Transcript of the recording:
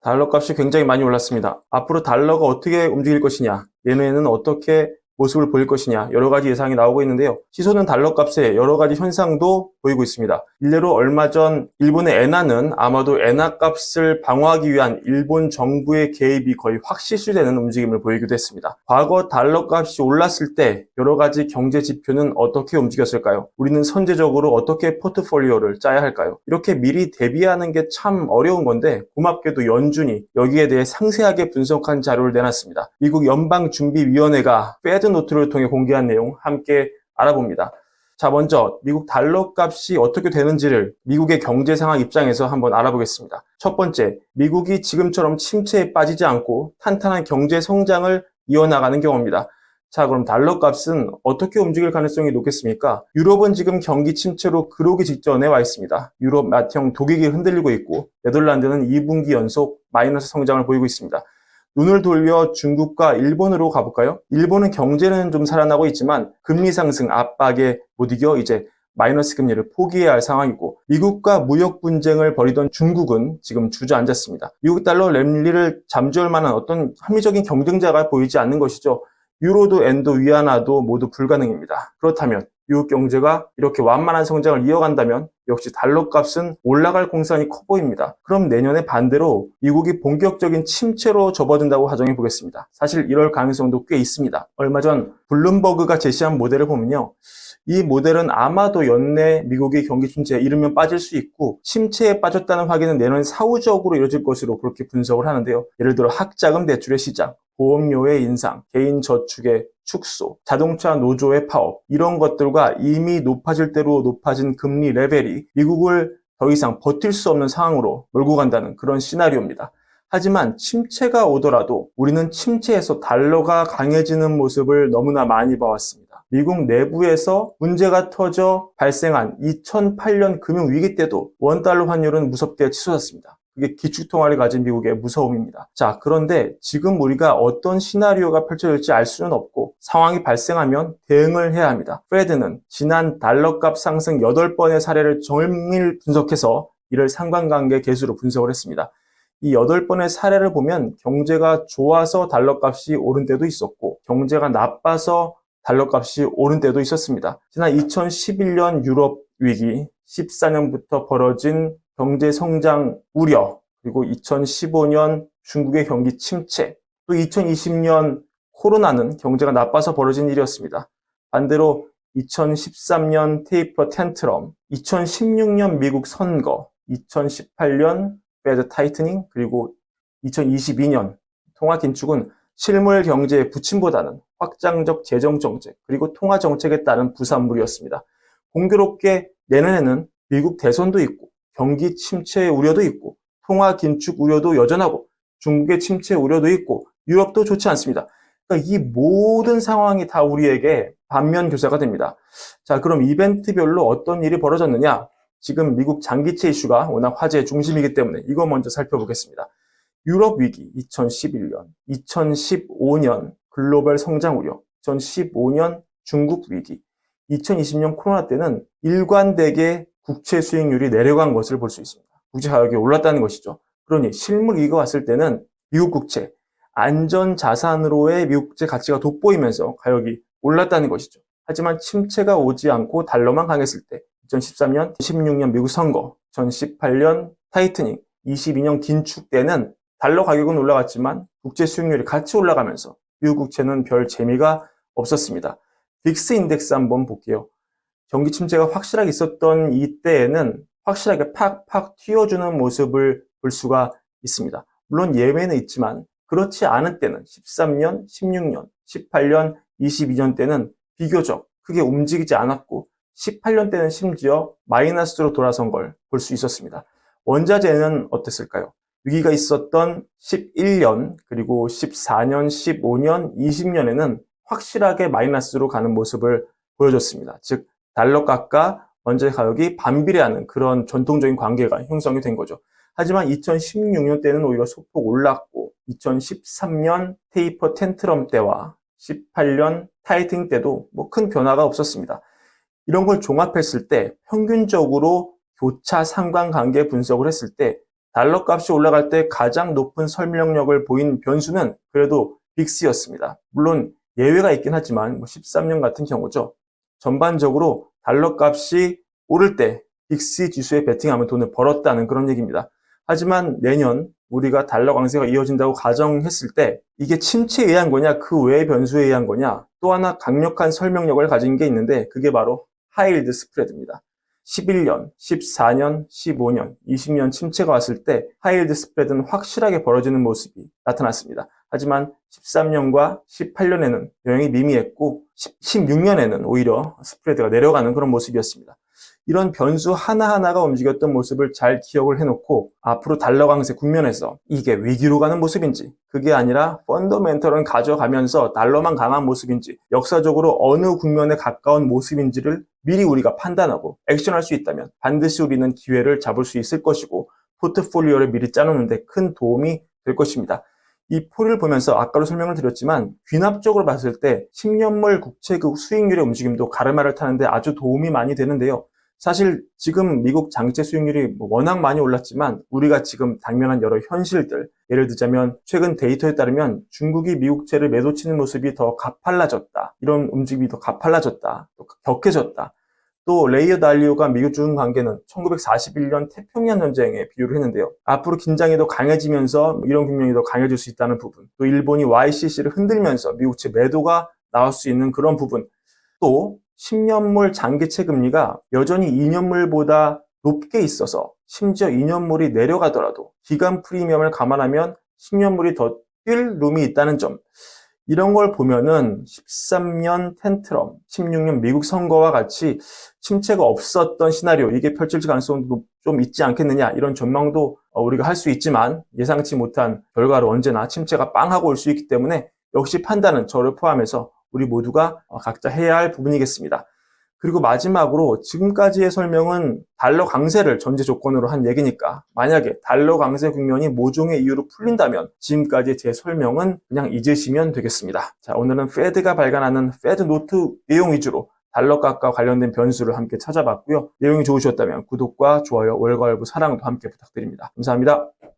달러 값이 굉장히 많이 올랐습니다. 앞으로 달러가 어떻게 움직일 것이냐, 내년에는 어떻게 모습을 보일 것이냐 여러 가지 예상이 나오고 있는데요. 치솟는 달러 값에 여러 가지 현상도 보이고 있습니다. 일례로 얼마 전 일본의 엔화는 아마도 엔화 값을 방어하기 위한 일본 정부의 개입이 거의 확실시되는 움직임을 보이기도 했습니다. 과거 달러 값이 올랐을 때 여러 가지 경제 지표는 어떻게 움직였을까요? 우리는 선제적으로 어떻게 포트폴리오를 짜야 할까요? 이렇게 미리 대비하는 게 참 어려운 건데 고맙게도 연준이 여기에 대해 상세하게 분석한 자료를 내놨습니다. 미국 연방준비위원회가 페드 노트를 통해 공개한 내용 함께 알아봅니다. 자, 먼저 미국 달러 값이 어떻게 되는지를 미국의 경제 상황 입장에서 한번 알아보겠습니다. 첫 번째, 미국이 지금처럼 침체에 빠지지 않고 탄탄한 경제 성장을 이어나가는 경우입니다. 자, 그럼 달러 값은 어떻게 움직일 가능성이 높겠습니까? 유럽은 지금 경기 침체로 들어오기 직전에 와 있습니다. 유럽 맏형 독일이 흔들리고 있고 네덜란드는 2분기 연속 마이너스 성장을 보이고 있습니다. 눈을 돌려 중국과 일본으로 가볼까요? 일본은 경제는 좀 살아나고 있지만 금리 상승 압박에 못 이겨 이제 마이너스 금리를 포기해야 할 상황이고, 미국과 무역 분쟁을 벌이던 중국은 지금 주저앉았습니다. 미국 달러 랠리를 잠재울 만한 어떤 합리적인 경쟁자가 보이지 않는 것이죠. 유로도 엔도 위안화도 모두 불가능입니다. 그렇다면 미국 경제가 이렇게 완만한 성장을 이어간다면 역시 달러 값은 올라갈 공산이 커 보입니다. 그럼 내년에 반대로 미국이 본격적인 침체로 접어든다고 가정해 보겠습니다. 사실 이럴 가능성도 꽤 있습니다. 얼마 전 블룸버그가 제시한 모델을 보면요, 이 모델은 아마도 연내 미국이 경기 침체에 이르면 빠질 수 있고, 침체에 빠졌다는 확인은 내년 사후적으로 이뤄질 것으로 그렇게 분석을 하는데요. 예를 들어 학자금 대출의 시장, 보험료의 인상, 개인 저축의 축소, 자동차 노조의 파업, 이런 것들과 이미 높아질 대로 높아진 금리 레벨이 미국을 더 이상 버틸 수 없는 상황으로 몰고 간다는 그런 시나리오입니다. 하지만 침체가 오더라도 우리는 침체에서 달러가 강해지는 모습을 너무나 많이 봐왔습니다. 미국 내부에서 문제가 터져 발생한 2008년 금융위기 때도 원달러 환율은 무섭게 치솟았습니다. 그게 기축통화를 가진 미국의 무서움입니다. 자, 그런데 지금 우리가 어떤 시나리오가 펼쳐질지 알 수는 없고, 상황이 발생하면 대응을 해야 합니다. 페드는 지난 달러값 상승 8번의 사례를 정밀 분석해서 이를 상관관계 계수로 분석을 했습니다. 이 8번의 사례를 보면 경제가 좋아서 달러값이 오른 때도 있었고, 경제가 나빠서 달러값이 오른 때도 있었습니다. 지난 2011년 유럽 위기, 14년부터 벌어진 경제 성장 우려, 그리고 2015년 중국의 경기 침체, 또 2020년 코로나는 경제가 나빠서 벌어진 일이었습니다. 반대로 2013년 테이퍼 텐트럼, 2016년 미국 선거, 2018년 페드 타이트닝, 그리고 2022년 통화 긴축은 실물 경제의 부침보다는 확장적 재정 정책, 그리고 통화 정책에 따른 부산물이었습니다. 공교롭게 내년에는 미국 대선도 있고, 경기 침체의 우려도 있고, 통화 긴축 우려도 여전하고, 중국의 침체 우려도 있고, 유럽도 좋지 않습니다. 그러니까 이 모든 상황이 다 우리에게 반면 교사가 됩니다. 자, 그럼 이벤트별로 어떤 일이 벌어졌느냐? 지금 미국 장기채 이슈가 워낙 화제의 중심이기 때문에 이거 먼저 살펴보겠습니다. 유럽 위기 2011년, 2015년 글로벌 성장 우려, 2015년 중국 위기, 2020년 코로나 때는 일관되게 국채 수익률이 내려간 것을 볼 수 있습니다. 국채 가격이 올랐다는 것이죠. 그러니 실물 위기가 왔을 때는 미국 국채, 안전 자산으로의 미국 국채 가치가 돋보이면서 가격이 올랐다는 것이죠. 하지만 침체가 오지 않고 달러만 강했을 때 2013년, 16년 미국 선거, 2018년 타이트닝, 22년 긴축 때는 달러 가격은 올라갔지만 국채 수익률이 같이 올라가면서 미국 국채는 별 재미가 없었습니다. 빅스 인덱스 한번 볼게요. 경기 침체가 확실하게 있었던 이때에는 확실하게 팍팍 튀어주는 모습을 볼 수가 있습니다. 물론 예외는 있지만 그렇지 않은 때는 13년, 16년, 18년, 22년 때는 비교적 크게 움직이지 않았고 18년 때는 심지어 마이너스로 돌아선 걸 볼 수 있었습니다. 원자재는 어땠을까요? 위기가 있었던 11년, 그리고 14년, 15년, 20년에는 확실하게 마이너스로 가는 모습을 보여줬습니다. 즉 달러값과 원자재 가격이 반비례하는 그런 전통적인 관계가 형성이 된 거죠. 하지만 2016년 때는 오히려 소폭 올랐고 2013년 테이퍼 텐트럼 때와 18년 타이팅 때도 뭐 큰 변화가 없었습니다. 이런 걸 종합했을 때 평균적으로 교차 상관관계 분석을 했을 때 달러 값이 올라갈 때 가장 높은 설명력을 보인 변수는 그래도 빅스였습니다. 물론 예외가 있긴 하지만 13년 같은 경우죠. 전반적으로 달러 값이 오를 때 빅스 지수에 베팅하면 돈을 벌었다는 그런 얘기입니다. 하지만 내년 우리가 달러 강세가 이어진다고 가정했을 때 이게 침체에 의한 거냐 그 외의 변수에 의한 거냐 또 하나 강력한 설명력을 가진 게 있는데 그게 바로 하이힐드 스프레드입니다. 11년, 14년, 15년, 20년 침체가 왔을 때 하이힐드 스프레드는 확실하게 벌어지는 모습이 나타났습니다. 하지만 13년과 18년에는 영향이 미미했고 16년에는 오히려 스프레드가 내려가는 그런 모습이었습니다. 이런 변수 하나하나가 움직였던 모습을 잘 기억을 해놓고 앞으로 달러 강세 국면에서 이게 위기로 가는 모습인지 그게 아니라 펀더멘털은 가져가면서 달러만 강한 모습인지 역사적으로 어느 국면에 가까운 모습인지를 미리 우리가 판단하고 액션할 수 있다면 반드시 우리는 기회를 잡을 수 있을 것이고 포트폴리오를 미리 짜놓는데 큰 도움이 될 것입니다. 이 포를 보면서 아까도 설명을 드렸지만 귀납적으로 봤을 때 10년물 국채국 수익률의 움직임도 가르마를 타는데 아주 도움이 많이 되는데요. 사실 지금 미국 장기채 수익률이 워낙 많이 올랐지만 우리가 지금 당면한 여러 현실들, 예를 들자면 최근 데이터에 따르면 중국이 미국채를 매도치는 모습이 더 가팔라졌다. 이런 움직임이 더 가팔라졌다. 또 격해졌다. 또 레이어 달리오가 미중 관계는 1941년 태평양 전쟁에 비유를 했는데요. 앞으로 긴장이 더 강해지면서 이런 국면이 더 강해질 수 있다는 부분. 또 일본이 YCC를 흔들면서 미국채 매도가 나올 수 있는 그런 부분. 또 10년물 장기채 금리가 여전히 2년물보다 높게 있어서 심지어 2년물이 내려가더라도 기간 프리미엄을 감안하면 10년물이 더 뛸 룸이 있다는 점. 이런 걸 보면은 13년 텐트럼, 16년 미국 선거와 같이 침체가 없었던 시나리오, 이게 펼쳐질 가능성도 좀 있지 않겠느냐 이런 전망도 우리가 할 수 있지만 예상치 못한 결과로 언제나 침체가 빵 하고 올 수 있기 때문에 역시 판단은 저를 포함해서 우리 모두가 각자 해야 할 부분이겠습니다. 그리고 마지막으로 지금까지의 설명은 달러 강세를 전제 조건으로 한 얘기니까 만약에 달러 강세 국면이 모종의 이유로 풀린다면 지금까지 제 설명은 그냥 잊으시면 되겠습니다. 자, 오늘은 페드가 발간하는 페드 노트 내용 위주로 달러값과 관련된 변수를 함께 찾아봤고요. 내용이 좋으셨다면 구독과 좋아요, 월가월부 사랑도 함께 부탁드립니다. 감사합니다.